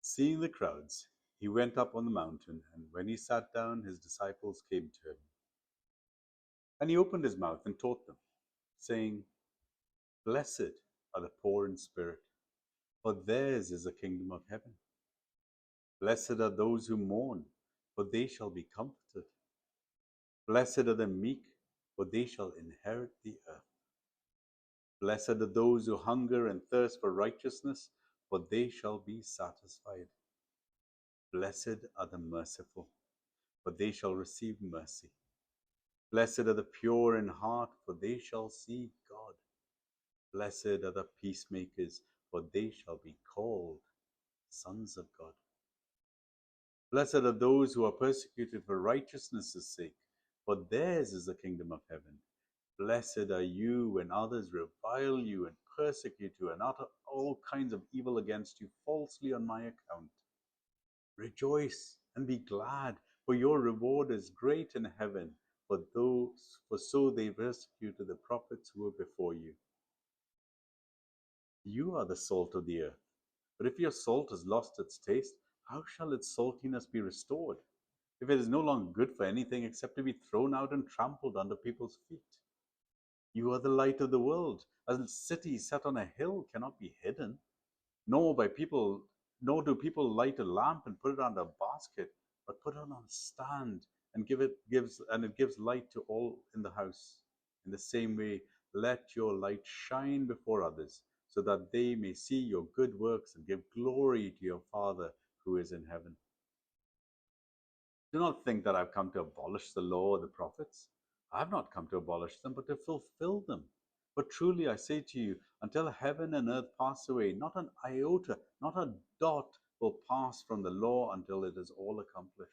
Seeing the crowds, he went up on the mountain, and when he sat down, his disciples came to him. And he opened his mouth and taught them, saying, Blessed are the poor in spirit, for theirs is the kingdom of heaven. Blessed are those who mourn, for they shall be comforted. Blessed are the meek, for they shall inherit the earth. Blessed are those who hunger and thirst for righteousness, for they shall be satisfied. Blessed are the merciful, for they shall receive mercy. Blessed are the pure in heart, for they shall see God. Blessed are the peacemakers, for they shall be called sons of God. Blessed are those who are persecuted for righteousness' sake, for theirs is the kingdom of heaven. Blessed are you when others revile you and persecute you and utter all kinds of evil against you falsely on my account. Rejoice and be glad, for your reward is great in heaven, for so they persecuted the prophets who were before you. You are the salt of the earth. But if your salt has lost its taste, how shall its saltiness be restored? If it is no longer good for anything except to be thrown out and trampled under people's feet? You are the light of the world. A city set on a hill cannot be hidden, nor by people, nor do people light a lamp and put it under a basket, but put it on a stand and it gives light to all in the house. In the same way, let your light shine before others, so that they may see your good works and give glory to your Father who is in heaven. Do not think that I've come to abolish the law or the prophets. I have not come to abolish them, but to fulfill them. But truly I say to you, until heaven and earth pass away, not an iota, not a dot will pass from the law until it is all accomplished.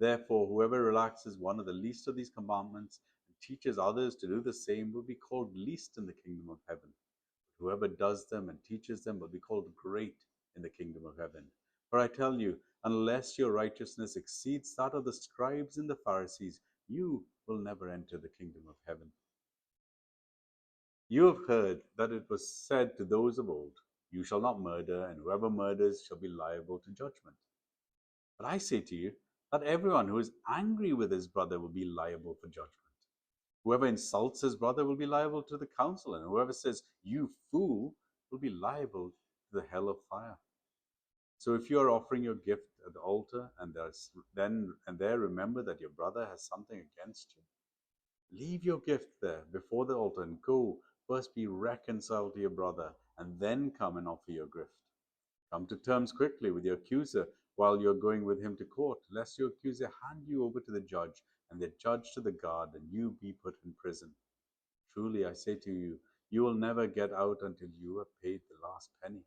Therefore, whoever relaxes one of the least of these commandments and teaches others to do the same will be called least in the kingdom of heaven. But whoever does them and teaches them will be called great in the kingdom of heaven. For I tell you, unless your righteousness exceeds that of the scribes and the Pharisees, you will never enter the kingdom of heaven. You have heard that it was said to those of old, You shall not murder, and whoever murders shall be liable to judgment. But I say to you that everyone who is angry with his brother will be liable for judgment. Whoever insults his brother will be liable to the council, and whoever says, You fool, will be liable to the hell of fire. So if you are offering your gift at the altar and there remember that your brother has something against you, leave your gift there before the altar and go first be reconciled to your brother and then come and offer your gift. Come to terms quickly with your accuser while you're going with him to court, lest your accuser hand you over to the judge and the judge to the guard and you be put in prison. Truly I say to you, you will never get out until you have paid the last penny.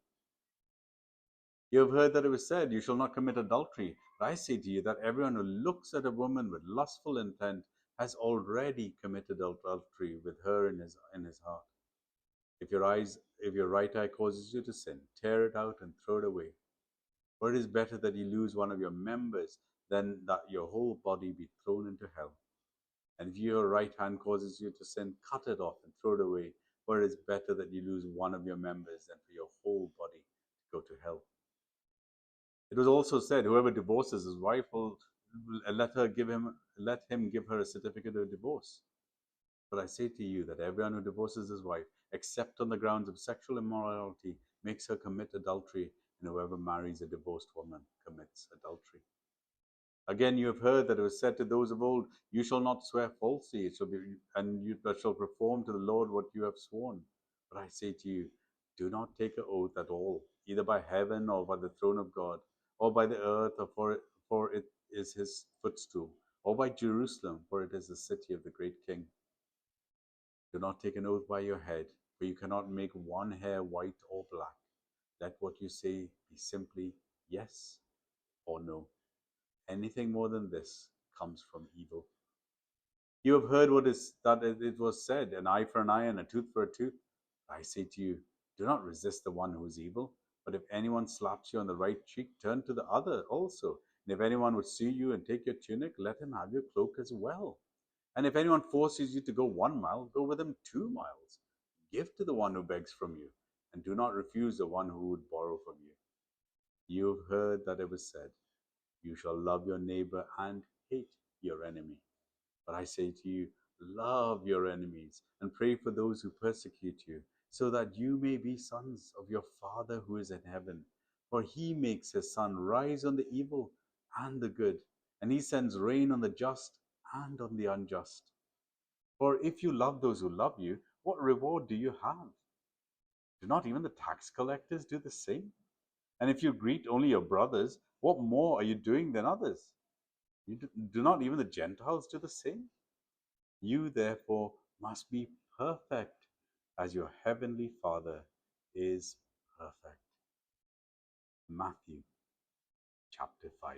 You have heard that it was said, You shall not commit adultery. But I say to you that everyone who looks at a woman with lustful intent has already committed adultery with her in his heart. If your right eye causes you to sin, tear it out and throw it away. For it is better that you lose one of your members than that your whole body be thrown into hell. And if your right hand causes you to sin, cut it off and throw it away. For it is better that you lose one of your members than for your whole body to go to hell. It was also said, Whoever divorces his wife will let him give her a certificate of divorce. But I say to you that everyone who divorces his wife, except on the grounds of sexual immorality, makes her commit adultery, and whoever marries a divorced woman commits adultery. Again, you have heard that it was said to those of old, You shall not swear falsely, and you shall perform to the Lord what you have sworn. But I say to you, do not take an oath at all, either by heaven or by the throne of God, or by the earth, for it is his footstool, or by Jerusalem, for it is the city of the great King. Do not take an oath by your head, for you cannot make one hair white or black. Let what you say be simply yes or no. Anything more than this comes from evil. You have heard that it was said, An eye for an eye and a tooth for a tooth. I say to you, do not resist the one who is evil. But if anyone slaps you on the right cheek, turn to the other also. And if anyone would sue you and take your tunic, let him have your cloak as well. And if anyone forces you to go 1 mile, go with him 2 miles. Give to the one who begs from you, and do not refuse the one who would borrow from you. You have heard that it was said, you shall love your neighbor and hate your enemy. But I say to you, love your enemies and pray for those who persecute you, so that you may be sons of your Father who is in heaven. For he makes his sun rise on the evil and the good, and he sends rain on the just and on the unjust. For if you love those who love you, what reward do you have? Do not even the tax collectors do the same? And if you greet only your brothers, what more are you doing than others? Do not even the Gentiles do the same? You therefore must be perfect as your heavenly Father is perfect. Matthew chapter 5.